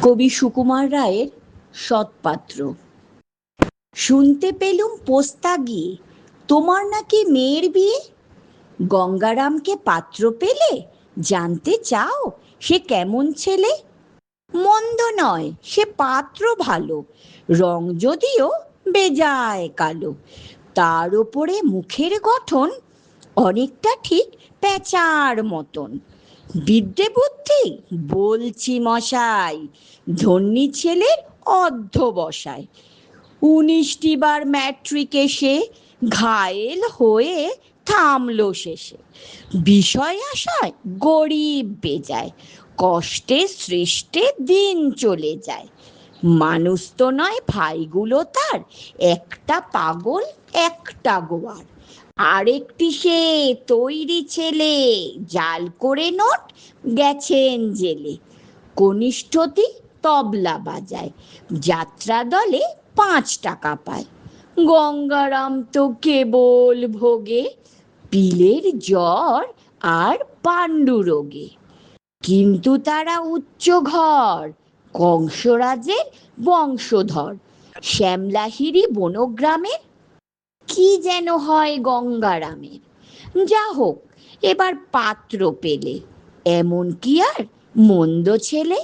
কবি সুকুমার রায়ের সৎপাত্র। শুনতে পেলুম পোস্তা গিয়ে তোমার নাকি মেয়ের বিয়ে। গঙ্গারামকে পাত্র পেলে জানতে চাও সে কেমন ছেলে? মন্দ নয়, সে পাত্র ভালো, রং যদিও বেজায় কালো। তার ওপরে মুখের গঠন অনেকটা ঠিক পেঁচার মতন। বিদ্যে বুদ্ধি বলছি মশাই, ধন্যী ছেলের অধ্যবসায়। 19টি বার ম্যাট্রিক এসে ঘায়েল হয়ে থামলো শেষে। বিষয় আশায় গরিব বেজায়, কষ্টে সৃষ্টে দিন চলে যায়। মানুষ তো নয় ভাইগুলো তার, একটা পাগল একটা গোয়ার। আরেকটি সে তৈরি ছেলে, জাল করে নোট গেছেন জেলে। কনিষ্ঠটি তবলা বাজায়, যাত্রা দলে 5 টাকা পায়। গঙ্গারাম তো কেবল ভোগে পিলের জ্বর আর পাণ্ডুরোগে। কিন্তু তারা উচ্চ ঘর, কংসরাজের বংশধর। শ্যামলাহিরি বনগ্রামের কি যেন হয় গঙ্গারামের। যা হোক, এবার পাত্র পেলে, এমন কি আর মন্দ ছেলে?